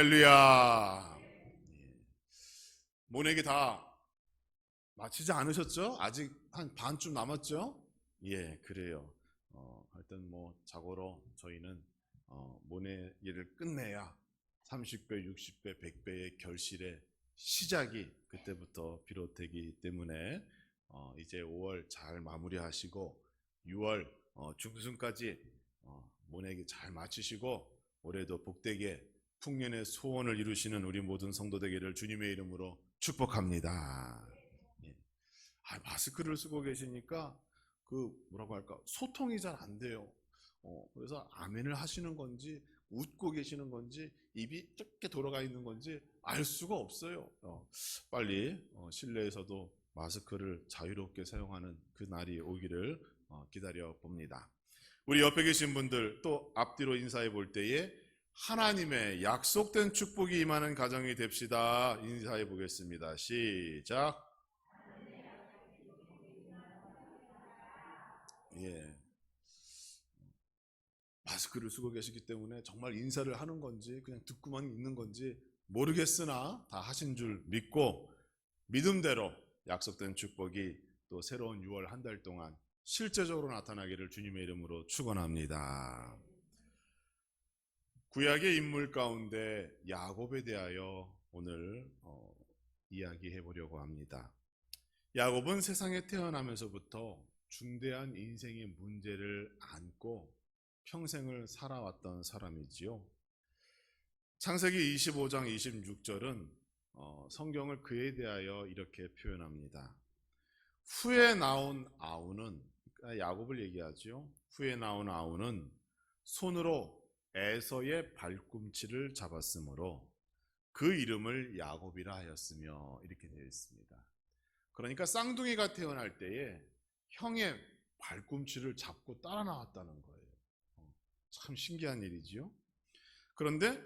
할렐루야. 모내기 다 마치지 않으셨죠? 아직 한 반쯤 남았죠? 예, 그래요. 하여튼 자고로 저희는 모내기를 끝내야 30배, 60배, 100배의 결실의 시작이 그때부터 비롯되기 때문에 이제 5월 잘 마무리하시고 6월 중순까지 모내기 잘 마치시고 올해도 복되게 풍년의 소원을 이루시는 우리 모든 성도 되기를 주님의 이름으로 축복합니다. 예. 마스크를 쓰고 계시니까 뭐라고 할까, 소통이 잘 안 돼요. 그래서 아멘을 하시는 건지 웃고 계시는 건지 입이 좁게 돌아가 있는 건지 알 수가 없어요. 빨리 실내에서도 마스크를 자유롭게 사용하는 그 날이 오기를 기다려 봅니다. 우리 옆에 계신 분들 또 앞뒤로 인사해 볼 때에 하나님의 약속된 축복이 임하는 가정이 됩시다. 인사해 보겠습니다. 시작. 예. 마스크를 쓰고 계시기 때문에 정말 인사를 하는 건지 그냥 듣고만 있는 건지 모르겠으나 다 하신 줄 믿고 믿음대로 약속된 축복이 또 새로운 6월 한 달 동안 실제적으로 나타나기를 주님의 이름으로 축원합니다. 구약의 인물 가운데 야곱에 대하여 오늘 이야기해 보려고 합니다. 야곱은 세상에 태어나면서부터 중대한 인생의 문제를 안고 평생을 살아왔던 사람이지요. 창세기 25장 26절은 성경을 그에 대하여 이렇게 표현합니다. 후에 나온 아우는, 야곱을 얘기하죠. 후에 나온 아우는 손으로 에서의 발꿈치를 잡았으므로 그 이름을 야곱이라 하였으며, 이렇게 되어 있습니다. 그러니까 쌍둥이가 태어날 때에 형의 발꿈치를 잡고 따라 나왔다는 거예요. 참 신기한 일이지요. 그런데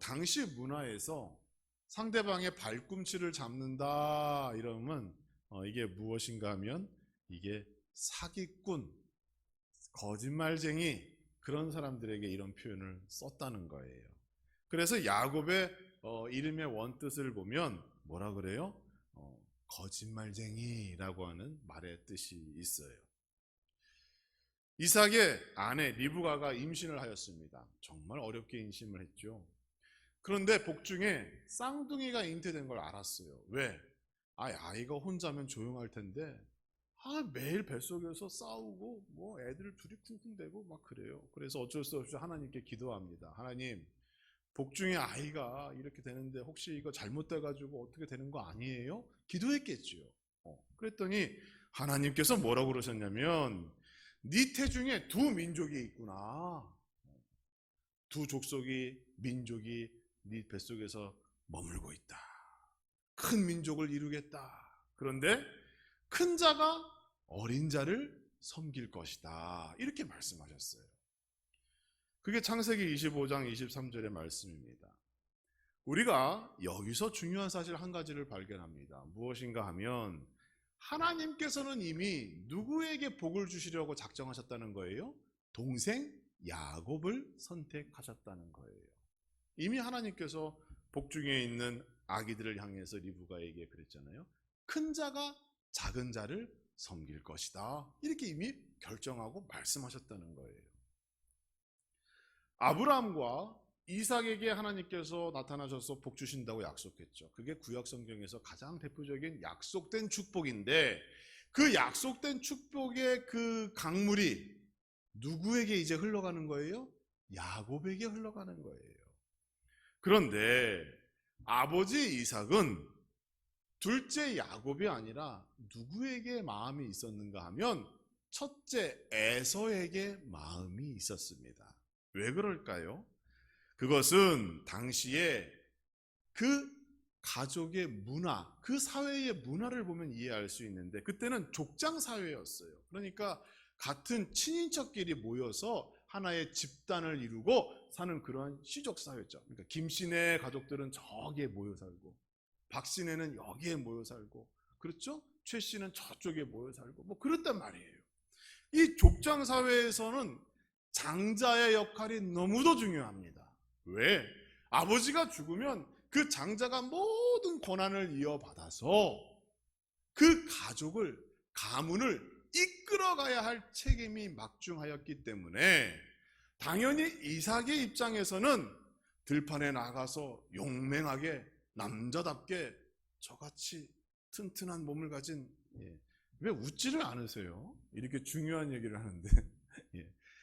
당시 문화에서 상대방의 발꿈치를 잡는다 이러면 이게 무엇인가 하면 이게 사기꾼, 거짓말쟁이, 그런 사람들에게 이런 표현을 썼다는 거예요. 그래서 야곱의 이름의 원뜻을 보면 뭐라 그래요? 거짓말쟁이라고 하는 말의 뜻이 있어요. 이삭의 아내 리브가가 임신을 하였습니다. 정말 어렵게 임신을 했죠. 그런데 복중에 쌍둥이가 잉태된 걸 알았어요. 왜? 아이가 혼자면 조용할 텐데 매일 뱃속에서 싸우고 애들 둘이 쿵쿵대고 막 그래요. 그래서 어쩔 수 없이 하나님께 기도합니다. 하나님, 복중에 아이가 이렇게 되는데 혹시 이거 잘못돼가지고 어떻게 되는 거 아니에요? 기도했겠죠. 그랬더니 하나님께서 뭐라고 그러셨냐면, 네 태중에 두 민족이 있구나. 두 족속이, 민족이 네 뱃속에서 머물고 있다. 큰 민족을 이루겠다. 그런데 큰 자가 어린 자를 섬길 것이다. 이렇게 말씀하셨어요. 그게 창세기 25장 23절의 말씀입니다. 우리가 여기서 중요한 사실 한 가지를 발견합니다. 무엇인가 하면 하나님께서는 이미 누구에게 복을 주시려고 작정하셨다는 거예요? 동생 야곱을 선택하셨다는 거예요. 이미 하나님께서 복중에 있는 아기들을 향해서 리브가에게 그랬잖아요. 큰 자가 작은 자를 섬길 것이다. 이렇게 이미 결정하고 말씀하셨다는 거예요. 아브라함과 이삭에게 하나님께서 나타나셔서 복 주신다고 약속했죠. 그게 구약 성경에서 가장 대표적인 약속된 축복인데, 그 약속된 축복의 그 강물이 누구에게 이제 흘러가는 거예요? 야곱에게 흘러가는 거예요. 그런데 아버지 이삭은 둘째 야곱이 아니라 누구에게 마음이 있었는가 하면 첫째 에서에게 마음이 있었습니다. 왜 그럴까요? 그것은 당시에 그 가족의 문화, 그 사회의 문화를 보면 이해할 수 있는데, 그때는 족장 사회였어요. 그러니까 같은 친인척끼리 모여서 하나의 집단을 이루고 사는 그러한 시족 사회죠. 그러니까 김씨네 가족들은 저기에 모여 살고, 박씨네는 여기에 모여 살고, 그렇죠? 최씨는 저쪽에 모여 살고, 그랬단 말이에요. 이 족장 사회에서는 장자의 역할이 너무도 중요합니다. 왜? 아버지가 죽으면 그 장자가 모든 권한을 이어받아서 그 가족을, 가문을 이끌어가야 할 책임이 막중하였기 때문에 당연히 이삭의 입장에서는 들판에 나가서 용맹하게 남자답게 저같이 튼튼한 몸을 가진, 왜 웃지를 않으세요? 이렇게 중요한 얘기를 하는데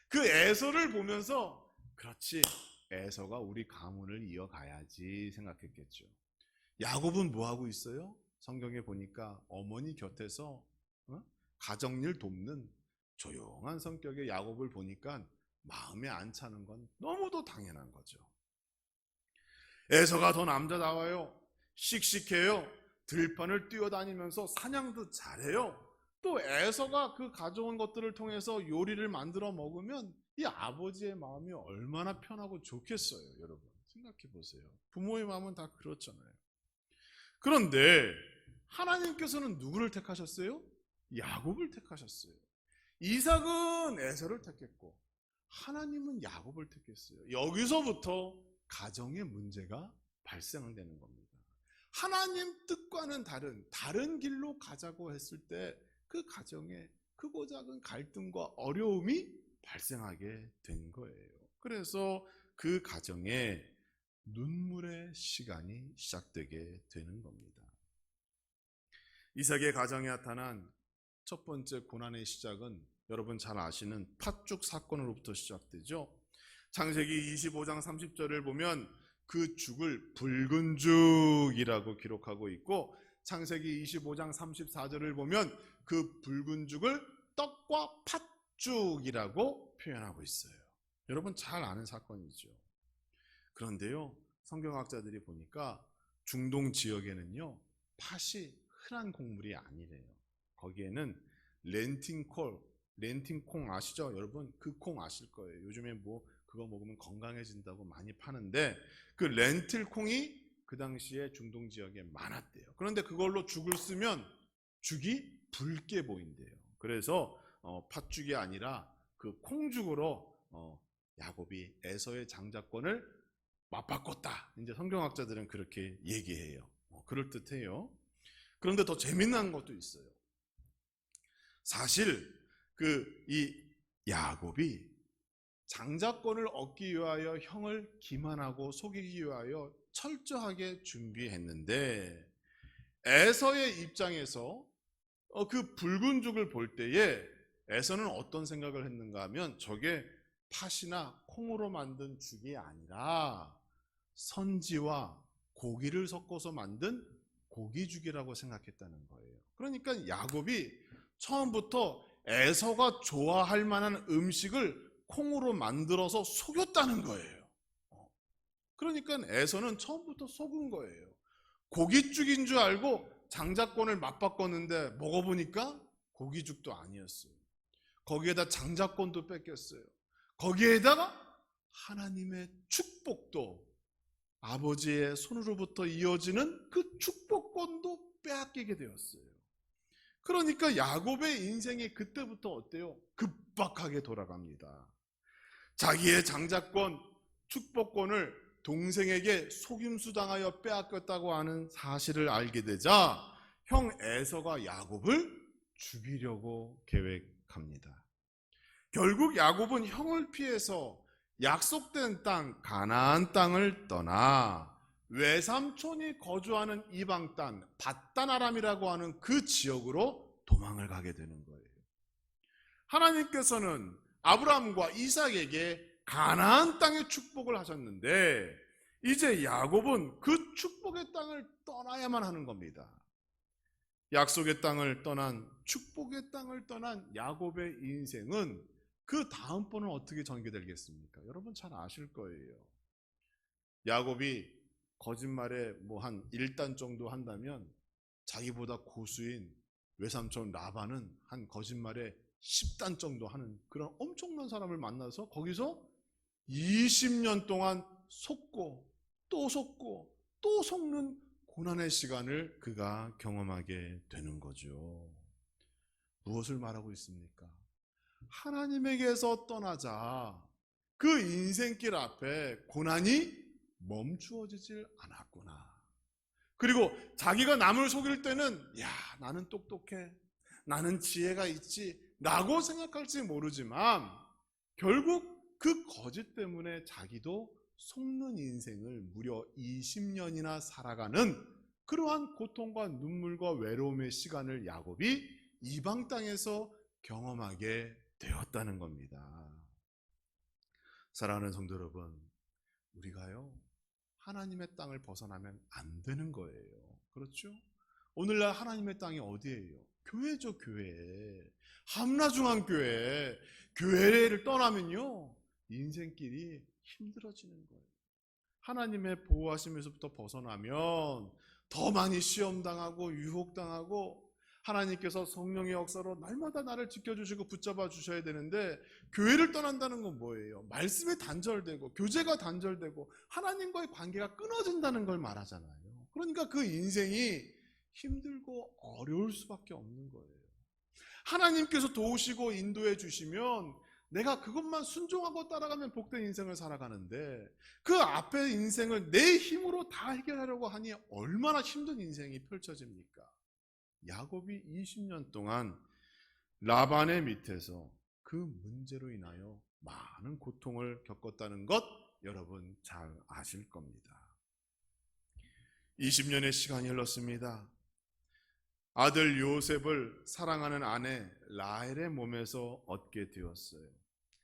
그 에서를 보면서 그렇지, 에서가 우리 가문을 이어가야지 생각했겠죠. 야곱은 뭐 하고 있어요? 성경에 보니까 어머니 곁에서 가정일 돕는 조용한 성격의 야곱을 보니까 마음에 안 차는 건 너무도 당연한 거죠. 에서가 더 남자다워요. 씩씩해요. 들판을 뛰어다니면서 사냥도 잘해요. 또 에서가 그 가져온 것들을 통해서 요리를 만들어 먹으면 이 아버지의 마음이 얼마나 편하고 좋겠어요. 여러분 생각해 보세요. 부모의 마음은 다 그렇잖아요. 그런데 하나님께서는 누구를 택하셨어요? 야곱을 택하셨어요. 이삭은 에서를 택했고 하나님은 야곱을 택했어요. 여기서부터 가정의 문제가 발생되는 겁니다. 하나님 뜻과는 다른 길로 가자고 했을 때 그 가정에 크고 작은 갈등과 어려움이 발생하게 된 거예요. 그래서 그 가정에 눈물의 시간이 시작되게 되는 겁니다. 이삭의 가정에 나타난 첫 번째 고난의 시작은 여러분 잘 아시는 팥죽 사건으로부터 시작되죠. 창세기 25장 30절을 보면 그 죽을 붉은 죽이라고 기록하고 있고, 창세기 25장 34절을 보면 그 붉은 죽을 떡과 팥죽이라고 표현하고 있어요. 여러분 잘 아는 사건이죠. 그런데요, 성경학자들이 보니까 중동 지역에는요, 팥이 흔한 곡물이 아니래요. 거기에는 렌틴콩 아시죠? 여러분 그 콩 아실 거예요. 요즘에 뭐 그거 먹으면 건강해진다고 많이 파는데 그 렌틸콩이 그 당시에 중동 지역에 많았대요. 그런데 그걸로 죽을 쓰면 죽이 붉게 보인대요. 그래서 팥죽이 아니라 그 콩죽으로 야곱이 에서의 장자권을 맞바꿨다. 이제 성경학자들은 그렇게 얘기해요. 그럴듯해요. 그런데 더 재미난 것도 있어요. 사실 이 야곱이 장자권을 얻기 위하여 형을 기만하고 속이기 위하여 철저하게 준비했는데, 에서의 입장에서 그 붉은 죽을 볼 때에 에서는 어떤 생각을 했는가 하면 저게 팥이나 콩으로 만든 죽이 아니라 선지와 고기를 섞어서 만든 고기죽이라고 생각했다는 거예요. 그러니까 야곱이 처음부터 에서가 좋아할 만한 음식을 콩으로 만들어서 속였다는 거예요. 그러니까 에서는 처음부터 속은 거예요. 고깃죽인 줄 알고 장자권을 맞바꿨는데 먹어보니까 고깃죽도 아니었어요. 거기에다 장자권도 뺏겼어요. 거기에다가 하나님의 축복도, 아버지의 손으로부터 이어지는 그 축복권도 빼앗기게 되었어요. 그러니까 야곱의 인생이 그때부터 어때요? 급박하게 돌아갑니다. 자기의 장자권, 축복권을 동생에게 속임수당하여 빼앗겼다고 하는 사실을 알게 되자 형 에서가 야곱을 죽이려고 계획합니다. 결국 야곱은 형을 피해서 약속된 땅 가나안 땅을 떠나 외삼촌이 거주하는 이방 땅 밧단 아람이라고 하는 그 지역으로 도망을 가게 되는 거예요. 하나님께서는 아브라함과 이삭에게 가나안 땅의 축복을 하셨는데 이제 야곱은 그 축복의 땅을 떠나야만 하는 겁니다. 약속의 땅을 떠난, 축복의 땅을 떠난 야곱의 인생은 그 다음번은 어떻게 전개되겠습니까? 여러분 잘 아실 거예요. 야곱이 거짓말에 뭐 한 1단 정도 한다면 자기보다 고수인 외삼촌 라반은 한 거짓말에 10단 정도 하는 그런 엄청난 사람을 만나서 거기서 20년 동안 속고 또 속고 또 속는 고난의 시간을 그가 경험하게 되는 거죠. 무엇을 말하고 있습니까? 하나님에게서 떠나자 그 인생길 앞에 고난이 멈추어지질 않았구나. 그리고 자기가 남을 속일 때는 야, 나는 똑똑해, 나는 지혜가 있지 라고 생각할지 모르지만 결국 그 거짓 때문에 자기도 속는 인생을 무려 20년이나 살아가는 그러한 고통과 눈물과 외로움의 시간을 야곱이 이방 땅에서 경험하게 되었다는 겁니다. 사랑하는 성도 여러분, 우리가요 하나님의 땅을 벗어나면 안 되는 거예요. 그렇죠? 오늘날 하나님의 땅이 어디예요? 교회죠, 교회. 함라중앙교회. 교회를 떠나면요 인생길이 힘들어지는 거예요. 하나님의 보호하심에서부터 벗어나면 더 많이 시험당하고 유혹당하고, 하나님께서 성령의 역사로 날마다 나를 지켜주시고 붙잡아 주셔야 되는데 교회를 떠난다는 건 뭐예요? 말씀이 단절되고 교제가 단절되고 하나님과의 관계가 끊어진다는 걸 말하잖아요. 그러니까 그 인생이 힘들고 어려울 수밖에 없는 거예요. 하나님께서 도우시고 인도해 주시면 내가 그것만 순종하고 따라가면 복된 인생을 살아가는데 그 앞에 인생을 내 힘으로 다 해결하려고 하니 얼마나 힘든 인생이 펼쳐집니까? 야곱이 20년 동안 라반의 밑에서 그 문제로 인하여 많은 고통을 겪었다는 것 여러분 잘 아실 겁니다. 20년의 시간이 흘렀습니다. 아들 요셉을 사랑하는 아내 라헬의 몸에서 얻게 되었어요.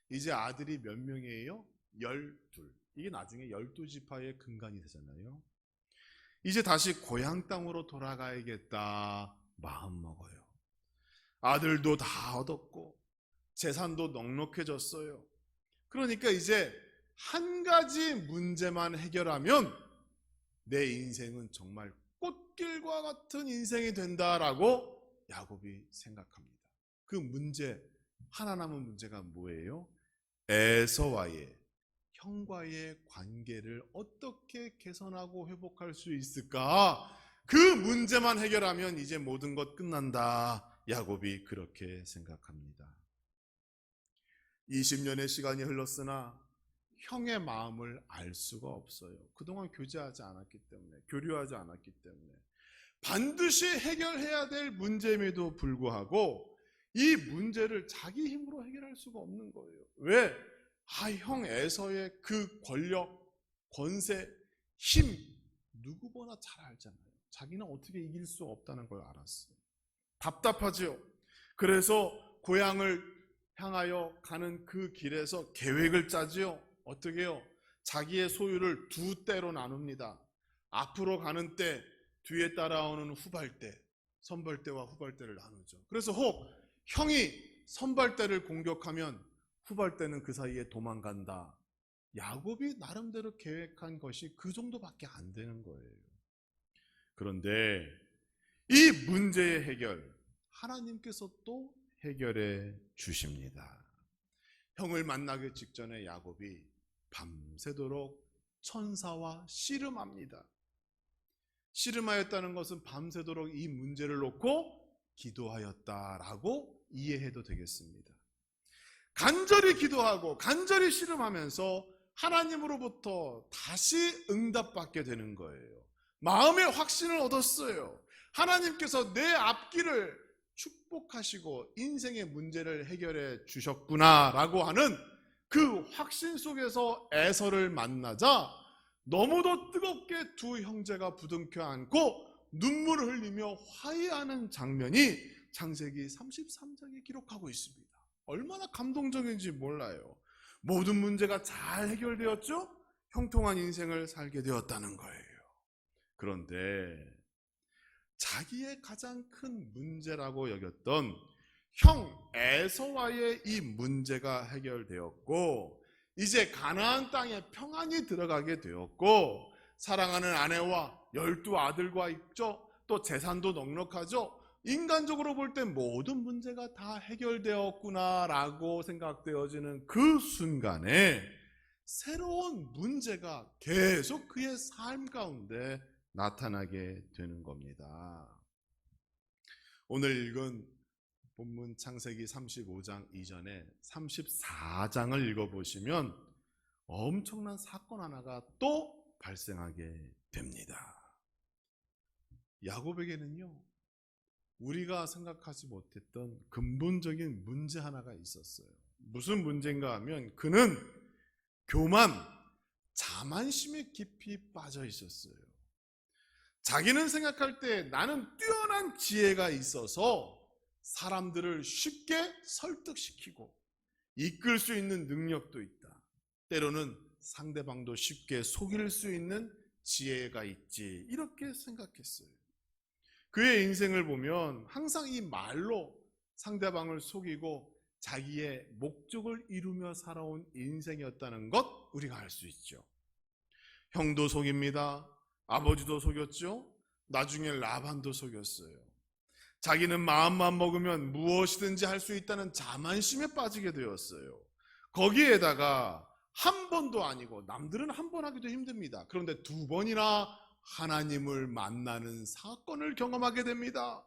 이제 아들이 몇 명이에요? 12. 이게 나중에 12지파의 근간이 되잖아요. 이제 다시 고향 땅으로 돌아가야겠다 마음먹어요. 아들도 다 얻었고 재산도 넉넉해졌어요. 그러니까 이제 한 가지 문제만 해결하면 내 인생은 정말 꽃길과 같은 인생이 된다라고 야곱이 생각합니다. 그 문제, 하나 남은 문제가 뭐예요? 에서와의, 형과의 관계를 어떻게 개선하고 회복할 수 있을까? 그 문제만 해결하면 이제 모든 것 끝난다. 야곱이 그렇게 생각합니다. 20년의 시간이 흘렀으나 형의 마음을 알 수가 없어요. 그동안 교제하지 않았기 때문에, 교류하지 않았기 때문에. 반드시 해결해야 될 문제임에도 불구하고 이 문제를 자기 힘으로 해결할 수가 없는 거예요. 왜? 형 에서의 그 권력, 권세, 힘 누구보다 잘 알잖아요. 자기는 어떻게 이길 수 없다는 걸 알았어요. 답답하지요. 그래서 고향을 향하여 가는 그 길에서 계획을 짜지요. 어떻게 해요? 자기의 소유를 두 때로 나눕니다. 앞으로 가는 때, 뒤에 따라오는 후발대, 선발대와 후발대를 나누죠. 그래서 혹 형이 선발대를 공격하면 후발대는 그 사이에 도망간다. 야곱이 나름대로 계획한 것이 그 정도밖에 안 되는 거예요. 그런데 이 문제의 해결, 하나님께서 또 해결해 주십니다. 형을 만나기 직전에 야곱이 밤새도록 천사와 씨름합니다. 씨름하였다는 것은 밤새도록 이 문제를 놓고 기도하였다라고 이해해도 되겠습니다. 간절히 기도하고 간절히 씨름하면서 하나님으로부터 다시 응답받게 되는 거예요. 마음의 확신을 얻었어요. 하나님께서 내 앞길을 축복하시고 인생의 문제를 해결해 주셨구나라고 하는 그 확신 속에서 에서를 만나자 너무도 뜨겁게 두 형제가 부둥켜 안고 눈물을 흘리며 화해하는 장면이 창세기 33장에 기록하고 있습니다. 얼마나 감동적인지 몰라요. 모든 문제가 잘 해결되었죠? 형통한 인생을 살게 되었다는 거예요. 그런데 자기의 가장 큰 문제라고 여겼던 형 에서와의 이 문제가 해결되었고 이제 가나안 땅에 평안이 들어가게 되었고 사랑하는 아내와 12아들과 있죠. 또 재산도 넉넉하죠. 인간적으로 볼 때 모든 문제가 다 해결되었구나라고 생각되어지는 그 순간에 새로운 문제가 계속 그의 삶 가운데 나타나게 되는 겁니다. 오늘 읽은 본문 창세기 35장 이전에 34장을 읽어보시면 엄청난 사건 하나가 또 발생하게 됩니다. 야곱에게는요, 우리가 생각하지 못했던 근본적인 문제 하나가 있었어요. 무슨 문제인가 하면 그는 교만, 자만심에 깊이 빠져 있었어요. 자기는 생각할 때 나는 뛰어난 지혜가 있어서 사람들을 쉽게 설득시키고 이끌 수 있는 능력도 있다. 때로는 상대방도 쉽게 속일 수 있는 지혜가 있지. 이렇게 생각했어요. 그의 인생을 보면 항상 이 말로 상대방을 속이고 자기의 목적을 이루며 살아온 인생이었다는 것 우리가 알 수 있죠. 형도 속입니다. 아버지도 속였죠. 나중에 라반도 속였어요. 자기는 마음만 먹으면 무엇이든지 할 수 있다는 자만심에 빠지게 되었어요. 거기에다가 한 번도 아니고, 남들은 한 번 하기도 힘듭니다. 그런데 두 번이나 하나님을 만나는 사건을 경험하게 됩니다.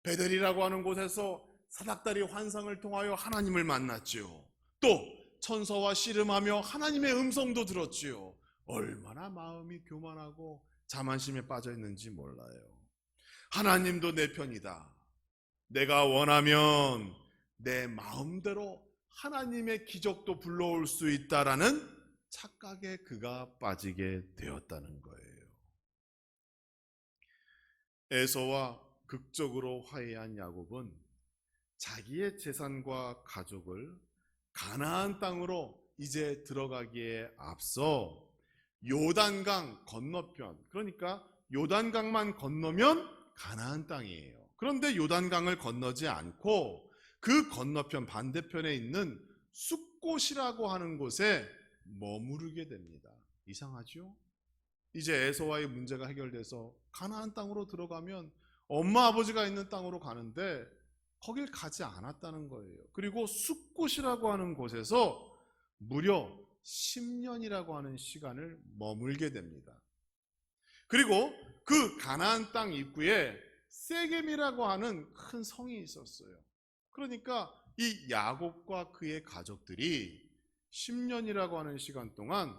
베델이라고 하는 곳에서 사닥다리 환상을 통하여 하나님을 만났지요. 또 천사와 씨름하며 하나님의 음성도 들었지요. 얼마나 마음이 교만하고 자만심에 빠져 있는지 몰라요. 하나님도 내 편이다. 내가 원하면 내 마음대로 하나님의 기적도 불러올 수 있다라는 착각에 그가 빠지게 되었다는 거예요. 에서와 극적으로 화해한 야곱은 자기의 재산과 가족을 가나안 땅으로 이제 들어가기에 앞서 요단강 건너편, 그러니까 요단강만 건너면 가나안 땅이에요. 그런데 요단강을 건너지 않고 그 건너편 반대편에 있는 숫곳이라고 하는 곳에 머무르게 됩니다. 이상하죠? 이제 에서와의 문제가 해결돼서 가나안 땅으로 들어가면 엄마 아버지가 있는 땅으로 가는데 거길 가지 않았다는 거예요. 그리고 숫곳이라고 하는 곳에서 무려 10년이라고 하는 시간을 머물게 됩니다. 그리고 그 가나안 땅 입구에 세겜이라고 하는 큰 성이 있었어요. 그러니까 이 야곱과 그의 가족들이 10년이라고 하는 시간 동안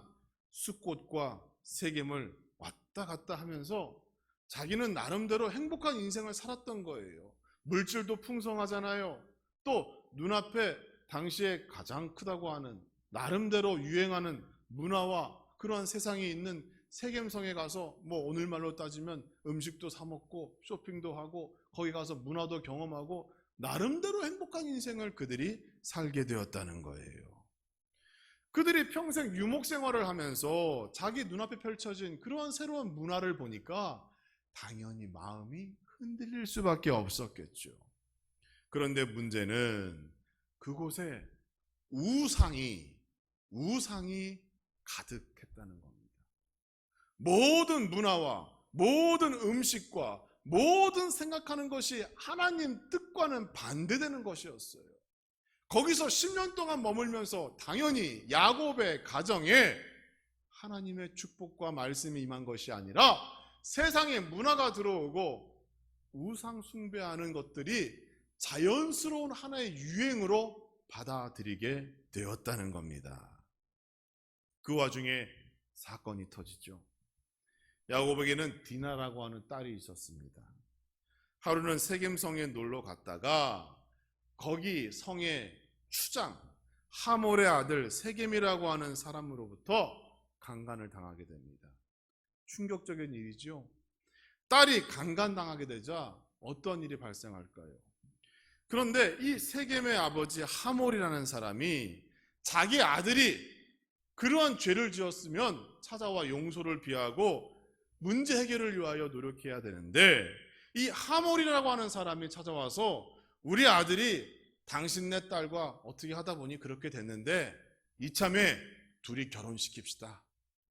숫곳과 세겜을 왔다 갔다 하면서 자기는 나름대로 행복한 인생을 살았던 거예요. 물질도 풍성하잖아요. 또 눈앞에 당시에 가장 크다고 하는 나름대로 유행하는 문화와 그러한 세상이 있는 세겜성에 가서 뭐 오늘말로 따지면 음식도 사 먹고 쇼핑도 하고 거기 가서 문화도 경험하고 나름대로 행복한 인생을 그들이 살게 되었다는 거예요. 그들이 평생 유목 생활을 하면서 자기 눈앞에 펼쳐진 그러한 새로운 문화를 보니까 당연히 마음이 흔들릴 수밖에 없었겠죠. 그런데 문제는 그곳에 우상이 가득했다는 겁니다. 모든 문화와 모든 음식과 모든 생각하는 것이 하나님 뜻과는 반대되는 것이었어요. 거기서 10년 동안 머물면서 당연히 야곱의 가정에 하나님의 축복과 말씀이 임한 것이 아니라 세상에 문화가 들어오고 우상 숭배하는 것들이 자연스러운 하나의 유행으로 받아들이게 되었다는 겁니다. 그 와중에 사건이 터지죠. 야곱에게는 디나라고 하는 딸이 있었습니다. 하루는 세겜성에 놀러 갔다가 거기 성의 추장 하몰의 아들 세겜이라고 하는 사람으로부터 강간을 당하게 됩니다. 충격적인 일이죠. 딸이 강간당하게 되자 어떤 일이 발생할까요? 그런데 이 세겜의 아버지 하몰이라는 사람이 자기 아들이 그러한 죄를 지었으면 찾아와 용서를 비하고 문제 해결을 위하여 노력해야 되는데 이 하몰이라고 하는 사람이 찾아와서 우리 아들이 당신네 딸과 어떻게 하다 보니 그렇게 됐는데 이참에 둘이 결혼시킵시다.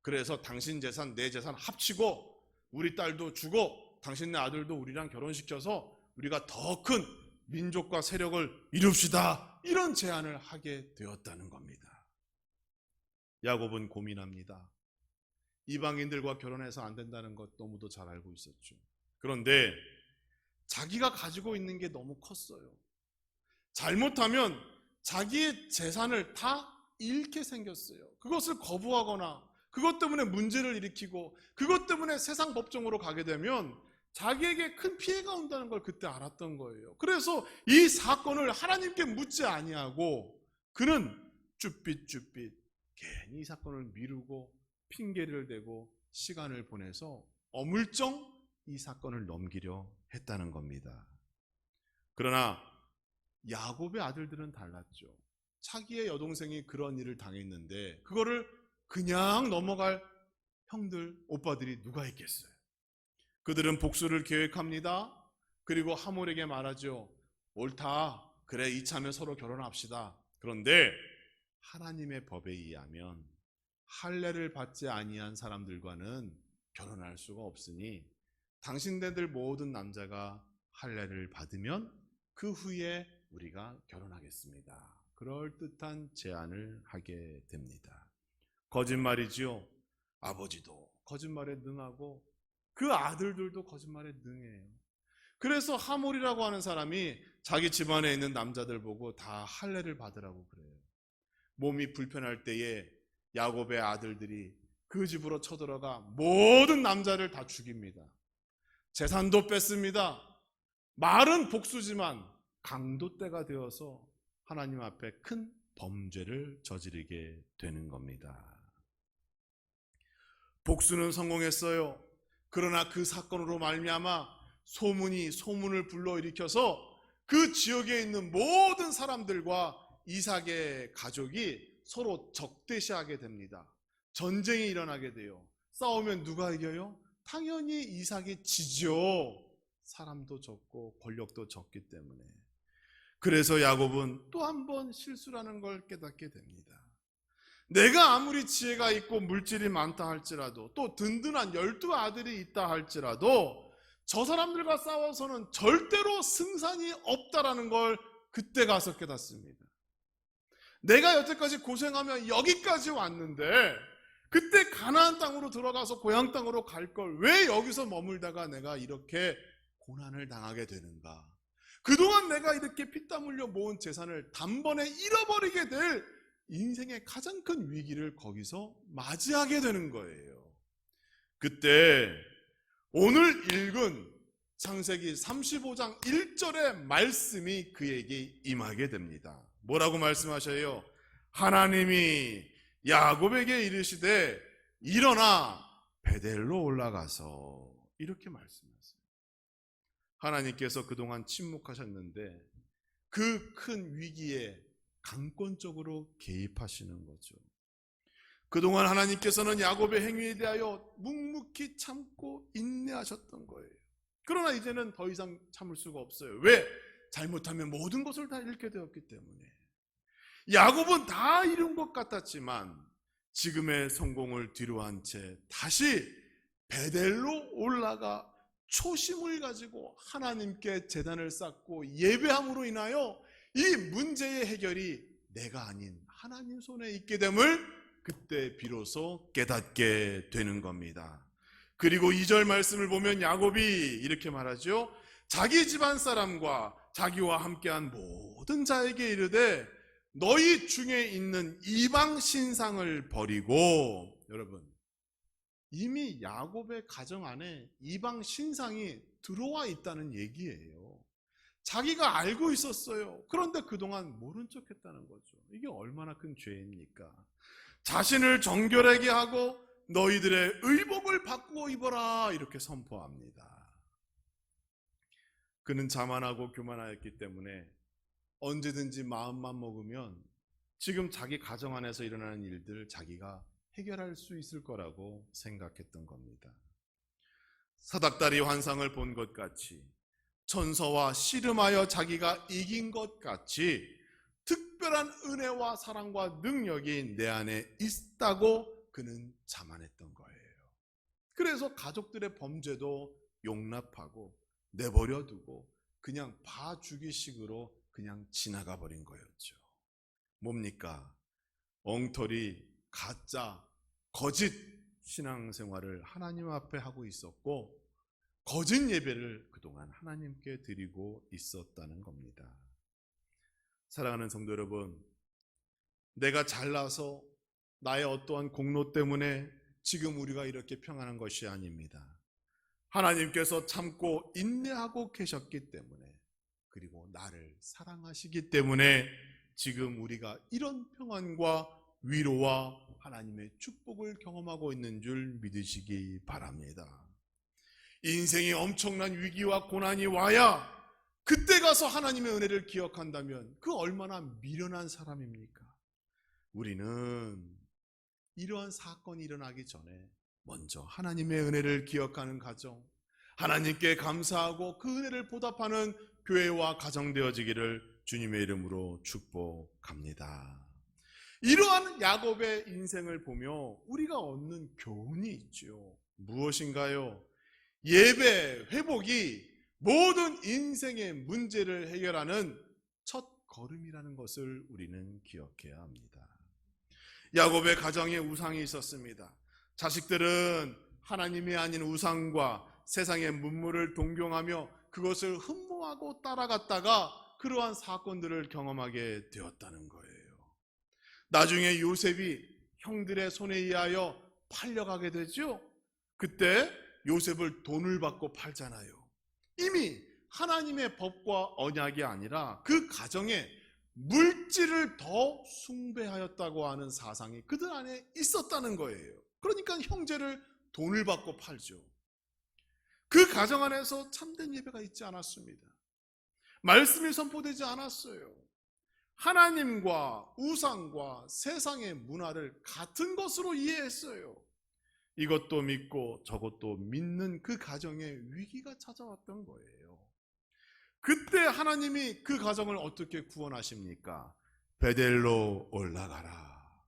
그래서 당신 재산 내 재산 합치고 우리 딸도 주고 당신네 아들도 우리랑 결혼시켜서 우리가 더 큰 민족과 세력을 이룹시다. 이런 제안을 하게 되었다는 겁니다. 야곱은 고민합니다. 이방인들과 결혼해서 안 된다는 것 너무도 잘 알고 있었죠. 그런데 자기가 가지고 있는 게 너무 컸어요. 잘못하면 자기의 재산을 다 잃게 생겼어요. 그것을 거부하거나 그것 때문에 문제를 일으키고 그것 때문에 세상 법정으로 가게 되면 자기에게 큰 피해가 온다는 걸 그때 알았던 거예요. 그래서 이 사건을 하나님께 묻지 아니하고 그는 쭈삣쭈삣 괜히 이 사건을 미루고 핑계를 대고 시간을 보내서 어물쩡 이 사건을 넘기려 했다는 겁니다. 그러나 야곱의 아들들은 달랐죠. 자기의 여동생이 그런 일을 당했는데 그거를 그냥 넘어갈 형들, 오빠들이 누가 있겠어요? 그들은 복수를 계획합니다. 그리고 하몰에게 말하죠. 옳다. 그래, 이참에 서로 결혼합시다. 그런데 하나님의 법에 의하면 할례를 받지 아니한 사람들과는 결혼할 수가 없으니 당신네들 모든 남자가 할례를 받으면 그 후에 우리가 결혼하겠습니다. 그럴듯한 제안을 하게 됩니다. 거짓말이지요. 아버지도 거짓말에 능하고 그 아들들도 거짓말에 능해요. 그래서 하몰이라고 하는 사람이 자기 집안에 있는 남자들 보고 다 할례를 받으라고 그래요. 몸이 불편할 때에 야곱의 아들들이 그 집으로 쳐들어가 모든 남자를 다 죽입니다. 재산도 뺐습니다. 말은 복수지만 강도떼가 되어서 하나님 앞에 큰 범죄를 저지르게 되는 겁니다. 복수는 성공했어요. 그러나 그 사건으로 말미암아 소문을 불러일으켜서 그 지역에 있는 모든 사람들과 이삭의 가족이 서로 적대시하게 됩니다. 전쟁이 일어나게 돼요. 싸우면 누가 이겨요? 당연히 이삭이 지죠. 사람도 적고 권력도 적기 때문에. 그래서 야곱은 또 한 번 실수라는 걸 깨닫게 됩니다. 내가 아무리 지혜가 있고 물질이 많다 할지라도 또 든든한 12아들이 있다 할지라도 저 사람들과 싸워서는 절대로 승산이 없다라는 걸 그때 가서 깨닫습니다. 내가 여태까지 고생하며 여기까지 왔는데 그때 가나안 땅으로 들어가서 고향 땅으로 갈 걸 왜 여기서 머물다가 내가 이렇게 고난을 당하게 되는가? 그동안 내가 이렇게 피땀 흘려 모은 재산을 단번에 잃어버리게 될 인생의 가장 큰 위기를 거기서 맞이하게 되는 거예요. 그때 오늘 읽은 창세기 35장 1절의 말씀이 그에게 임하게 됩니다. 뭐라고 말씀하셔요? 하나님이 야곱에게 이르시되 일어나 베델로 올라가서 이렇게 말씀하세요. 하나님께서 그동안 침묵하셨는데 그 큰 위기에 강권적으로 개입하시는 거죠. 그동안 하나님께서는 야곱의 행위에 대하여 묵묵히 참고 인내하셨던 거예요. 그러나 이제는 더 이상 참을 수가 없어요. 왜? 잘못하면 모든 것을 다 잃게 되었기 때문에. 야곱은 다 이룬 것 같았지만 지금의 성공을 뒤로한 채 다시 베델로 올라가 초심을 가지고 하나님께 제단을 쌓고 예배함으로 인하여 이 문제의 해결이 내가 아닌 하나님 손에 있게 됨을 그때 비로소 깨닫게 되는 겁니다. 그리고 2절 말씀을 보면 야곱이 이렇게 말하죠. 자기 집안 사람과 자기와 함께한 모든 자에게 이르되 너희 중에 있는 이방 신상을 버리고, 여러분 이미 야곱의 가정 안에 이방 신상이 들어와 있다는 얘기예요. 자기가 알고 있었어요. 그런데 그동안 모른 척 했다는 거죠. 이게 얼마나 큰 죄입니까? 자신을 정결하게 하고 너희들의 의복을 바꾸어 입어라 이렇게 선포합니다. 그는 자만하고 교만하였기 때문에 언제든지 마음만 먹으면 지금 자기 가정 안에서 일어나는 일들을 자기가 해결할 수 있을 거라고 생각했던 겁니다. 사닥다리 환상을 본 것 같이 천서와 씨름하여 자기가 이긴 것 같이 특별한 은혜와 사랑과 능력이 내 안에 있다고 그는 자만했던 거예요. 그래서 가족들의 범죄도 용납하고 내버려 두고 그냥 봐주기식으로 그냥 지나가 버린 거였죠. 뭡니까? 엉터리, 가짜, 거짓 신앙생활을 하나님 앞에 하고 있었고 거짓 예배를 그동안 하나님께 드리고 있었다는 겁니다. 사랑하는 성도 여러분, 내가 잘나서 나의 어떠한 공로 때문에 지금 우리가 이렇게 평안한 것이 아닙니다. 하나님께서 참고 인내하고 계셨기 때문에, 그리고 나를 사랑하시기 때문에 지금 우리가 이런 평안과 위로와 하나님의 축복을 경험하고 있는 줄 믿으시기 바랍니다. 인생에 엄청난 위기와 고난이 와야 그때 가서 하나님의 은혜를 기억한다면 그 얼마나 미련한 사람입니까? 우리는 이러한 사건이 일어나기 전에 먼저 하나님의 은혜를 기억하는 가정, 하나님께 감사하고 그 은혜를 보답하는 교회와 가정 되어지기를 주님의 이름으로 축복합니다. 이러한 야곱의 인생을 보며 우리가 얻는 교훈이 있죠. 무엇인가요? 예배, 회복이 모든 인생의 문제를 해결하는 첫 걸음이라는 것을 우리는 기억해야 합니다. 야곱의 가정에 우상이 있었습니다. 자식들은 하나님이 아닌 우상과 세상의 문물을 동경하며 그것을 흠모하고 따라갔다가 그러한 사건들을 경험하게 되었다는 거예요. 나중에 요셉이 형들의 손에 의하여 팔려가게 되죠. 그때 요셉을 돈을 받고 팔잖아요. 이미 하나님의 법과 언약이 아니라 그 가정에 물질을 더 숭배하였다고 하는 사상이 그들 안에 있었다는 거예요. 그러니까 형제를 돈을 받고 팔죠. 그 가정 안에서 참된 예배가 있지 않았습니다. 말씀이 선포되지 않았어요. 하나님과 우상과 세상의 문화를 같은 것으로 이해했어요. 이것도 믿고 저것도 믿는 그 가정에 위기가 찾아왔던 거예요. 그때 하나님이 그 가정을 어떻게 구원하십니까? 베델로 올라가라,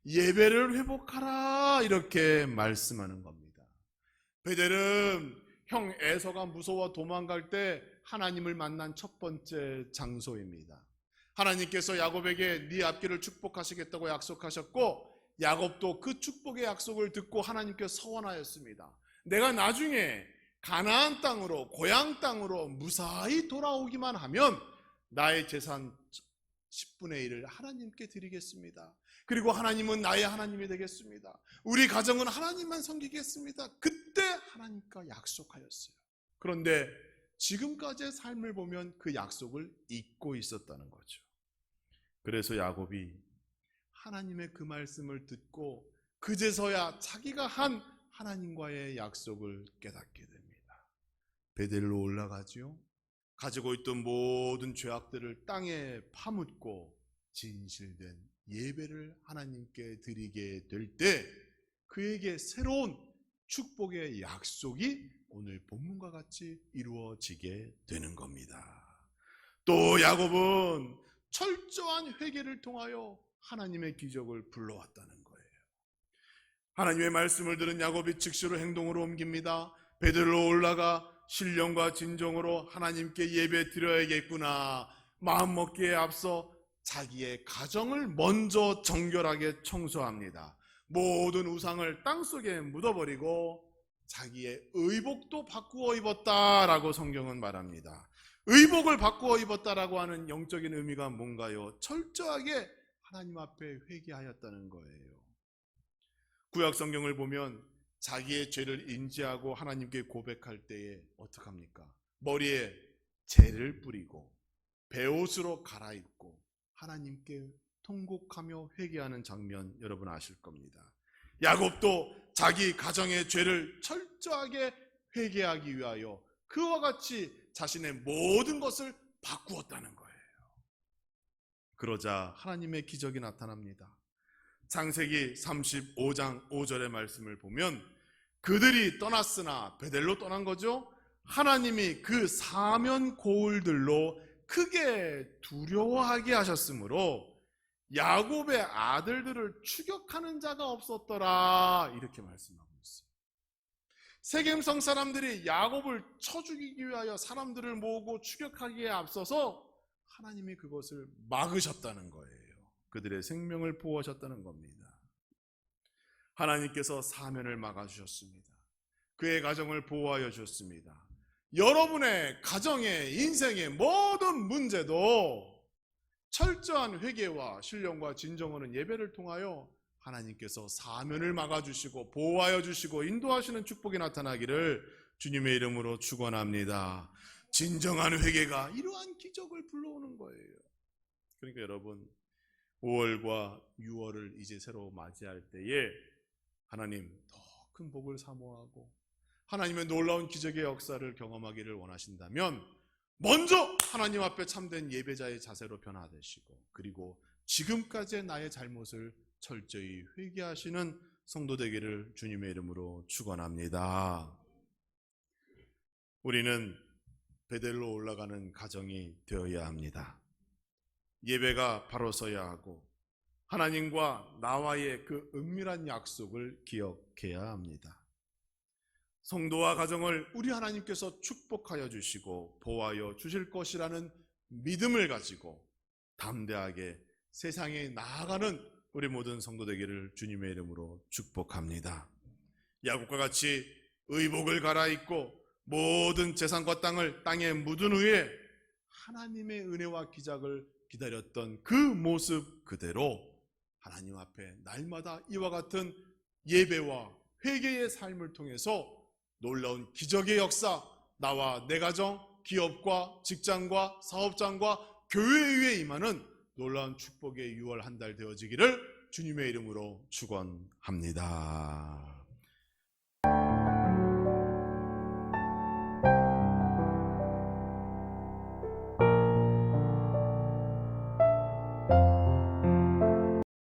예배를 회복하라, 이렇게 말씀하는 겁니다. 베델은 형 에서가 무서워 도망갈 때 하나님을 만난 첫 번째 장소입니다. 하나님께서 야곱에게 네 앞길을 축복하시겠다고 약속하셨고, 야곱도 그 축복의 약속을 듣고 하나님께 서원하였습니다. 내가 나중에 가나안 땅으로, 고향 땅으로 무사히 돌아오기만 하면 나의 재산 10분의 1을 하나님께 드리겠습니다. 그리고 하나님은 나의 하나님이 되겠습니다. 우리 가정은 하나님만 섬기겠습니다. 그때 하나님과 약속하였어요. 그런데 지금까지의 삶을 보면 그 약속을 잊고 있었다는 거죠. 그래서 야곱이 하나님의 그 말씀을 듣고 그제서야 자기가 한 하나님과의 약속을 깨닫게 됩니다. 베델로 올라가지요. 가지고 있던 모든 죄악들을 땅에 파묻고 진실된 예배를 하나님께 드리게 될 때 그에게 새로운 축복의 약속이 오늘 본문과 같이 이루어지게 되는 겁니다. 또 야곱은 철저한 회개를 통하여 하나님의 기적을 불러왔다는 거예요. 하나님의 말씀을 들은 야곱이 즉시로 행동으로 옮깁니다. 베델로 올라가 신령과 진정으로 하나님께 예배 드려야겠구나 마음먹기에 앞서 자기의 가정을 먼저 정결하게 청소합니다. 모든 우상을 땅속에 묻어버리고 자기의 의복도 바꾸어 입었다라고 성경은 말합니다. 의복을 바꾸어 입었다라고 하는 영적인 의미가 뭔가요? 철저하게 하나님 앞에 회개하였다는 거예요. 구약 성경을 보면 자기의 죄를 인지하고 하나님께 고백할 때에 어떡합니까? 머리에 재를 뿌리고 베옷으로 갈아입고 하나님께 통곡하며 회개하는 장면 여러분 아실 겁니다. 야곱도 자기 가정의 죄를 철저하게 회개하기 위하여 그와 같이 자신의 모든 것을 바꾸었다는 거예요. 그러자 하나님의 기적이 나타납니다. 창세기 35장 5절의 말씀을 보면 그들이 떠났으나 베델로 떠난 거죠. 하나님이 그 사면 고울들로 크게 두려워하게 하셨으므로 야곱의 아들들을 추격하는 자가 없었더라 이렇게 말씀하고 있어요. 세겜성 사람들이 야곱을 쳐 죽이기 위하여 사람들을 모으고 추격하기에 앞서서 하나님이 그것을 막으셨다는 거예요. 그들의 생명을 보호하셨다는 겁니다. 하나님께서 사면을 막아주셨습니다. 그의 가정을 보호하여 주셨습니다. 여러분의 가정의 인생의 모든 문제도 철저한 회개와 신령과 진정하는 예배를 통하여 하나님께서 사면을 막아주시고 보호하여 주시고 인도하시는 축복이 나타나기를 주님의 이름으로 축원합니다. 진정한 회개가 이러한 기적을 불러오는 거예요. 그러니까 여러분, 5월과 6월을 이제 새로 맞이할 때에 하나님 더 큰 복을 사모하고 하나님의 놀라운 기적의 역사를 경험하기를 원하신다면 먼저 하나님 앞에 참된 예배자의 자세로 변화되시고, 그리고 지금까지의 나의 잘못을 철저히 회개하시는 성도 되기를 주님의 이름으로 축원합니다. 우리는 베델로 올라가는 가정이 되어야 합니다. 예배가 바로 서야 하고 하나님과 나와의 그 은밀한 약속을 기억해야 합니다. 성도와 가정을 우리 하나님께서 축복하여 주시고 보호하여 주실 것이라는 믿음을 가지고 담대하게 세상에 나아가는 우리 모든 성도 되기를 주님의 이름으로 축복합니다. 야곱과 같이 의복을 갈아입고 모든 재산과 땅을 땅에 묻은 후에 하나님의 은혜와 기적을 기다렸던 그 모습 그대로 하나님 앞에 날마다 이와 같은 예배와 회개의 삶을 통해서 놀라운 기적의 역사, 나와 내 가정, 기업과 직장과 사업장과 교회 위에 임하는 놀라운 축복의 6월 한 달 되어지기를 주님의 이름으로 축원합니다.